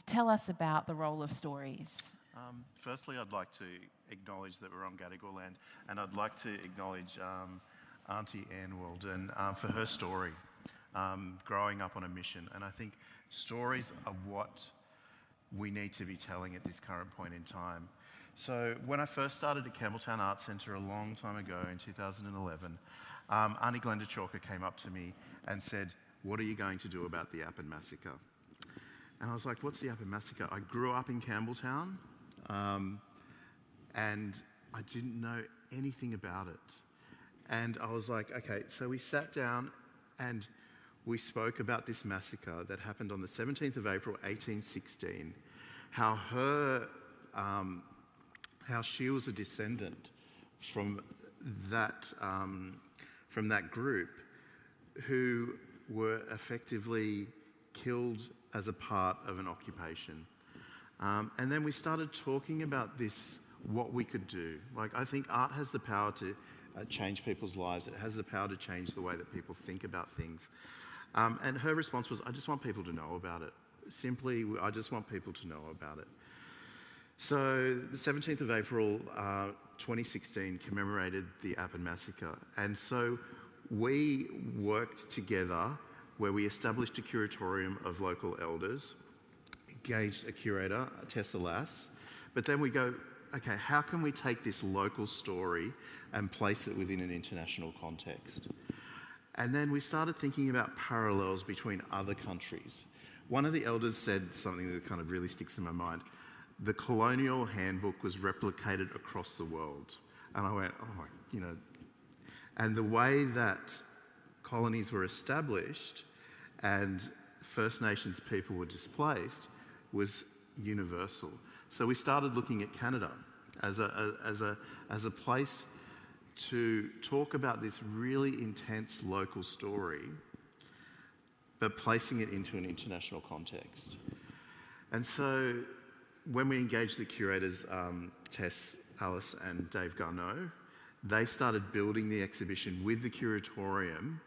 Tell us about the role of stories. Firstly, I'd like to acknowledge that we're on Gadigal land, and I'd like to acknowledge Auntie Anne Walden for her story, growing up on a mission. And I think stories are what we need to be telling at this current point in time. So when I first started at Campbelltown Arts Centre a long time ago in 2011, Auntie Glenda Chalker came up to me and said, "What are you going to do about the Appin Massacre?" And I was like, "What's the Appin Massacre?" I grew up in Campbelltown, and I didn't know anything about it. And I was like, okay, so we sat down and we spoke about this massacre that happened on the 17th of April, 1816, how she was a descendant from that group who were effectively killed as a part of an occupation. And then we started talking about this, what we could do. Like, I think art has the power to change people's lives. It has the power to change the way that people think about things. And her response was, "I just want people to know about it. Simply, I just want people to know about it." So the 17th of April 2016 commemorated the Appin Massacre. And so we worked together where we established a curatorium of local elders, engaged a curator, Tessa Lass, but then we go, okay, how can we take this local story and place it within an international context? And then we started thinking about parallels between other countries. One of the elders said something that kind of really sticks in my mind. The colonial handbook was replicated across the world. And I went, oh my, and the way that colonies were established and First Nations people were displaced was universal. So we started looking at Canada as a place to talk about this really intense local story, but placing it into an international context. And so when we engaged the curators, Tess, Alice and Dave Garneau, they started building the exhibition with the curatorium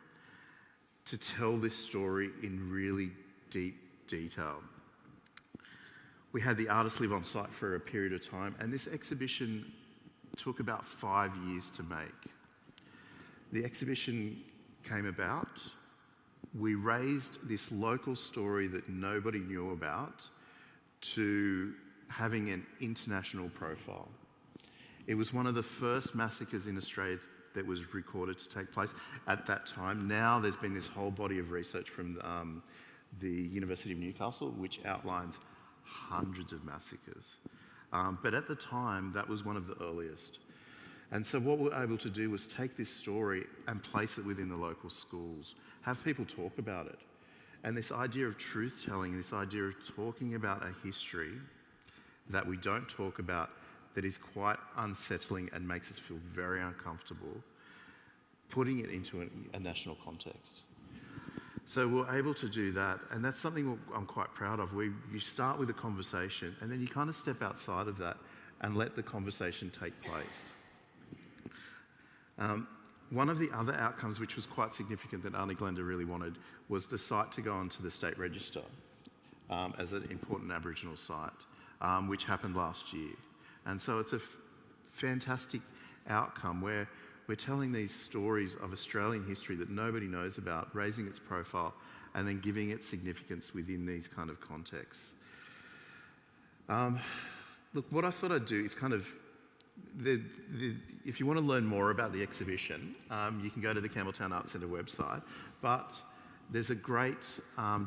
to tell this story in really deep detail. We had the artists live on site for a period of time, and this exhibition took about 5 years to make. The exhibition came about. We raised this local story that nobody knew about to having an international profile. It was one of the first massacres in Australia that was recorded to take place at that time. Now there's been this whole body of research from the University of Newcastle, which outlines hundreds of massacres. But at the time, that was one of the earliest. And so what we were able to do was take this story and place it within the local schools, have people talk about it. And this idea of truth-telling, this idea of talking about a history that we don't talk about, that is quite unsettling and makes us feel very uncomfortable, putting it into a national context. So we're able to do that, and that's something I'm quite proud of. You start with a conversation, and then you kind of step outside of that and let the conversation take place. One of the other outcomes, which was quite significant that Auntie Glenda really wanted, was the site to go onto the State Register as an important Aboriginal site, which happened last year. And so it's a fantastic outcome where we're telling these stories of Australian history that nobody knows about, raising its profile, and then giving it significance within these kind of contexts. Look, what I thought I'd do is kind of, if you want to learn more about the exhibition, you can go to the Campbelltown Arts Centre website, but there's a great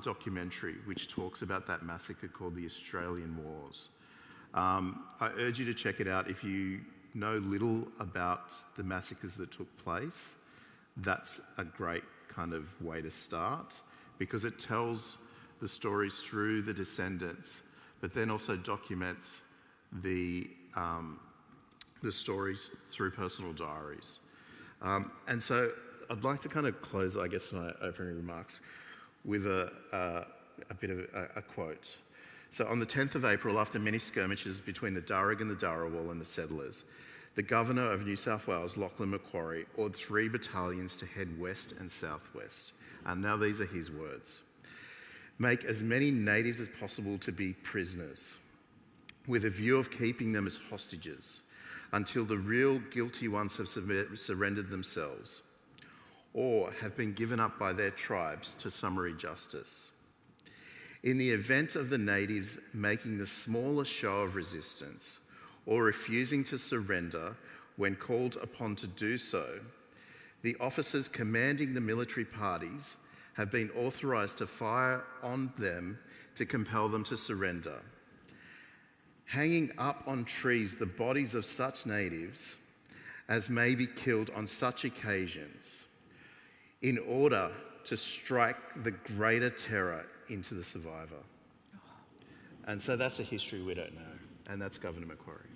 documentary which talks about that massacre called the Australian Wars. I urge you to check it out. If you know little about the massacres that took place, that's a great kind of way to start, because it tells the stories through the descendants, but then also documents the stories through personal diaries. And so I'd like to kind of close, I guess, my opening remarks with a bit of a quote. So on the 10th of April, after many skirmishes between the Darug and the Darawal and the settlers, the Governor of New South Wales, Lachlan Macquarie, ordered 3 battalions to head west and southwest. And now these are his words. make as many natives as possible to be prisoners, with a view of keeping them as hostages until the real guilty ones have surrendered themselves or have been given up by their tribes to summary justice. In the event of the natives making the smallest show of resistance or refusing to surrender when called upon to do so, the officers commanding the military parties have been authorised to fire on them to compel them to surrender. Hanging up on trees the bodies of such natives as may be killed on such occasions in order to strike the greater terror into the survivor. And so that's a history we don't know, and that's Governor Macquarie.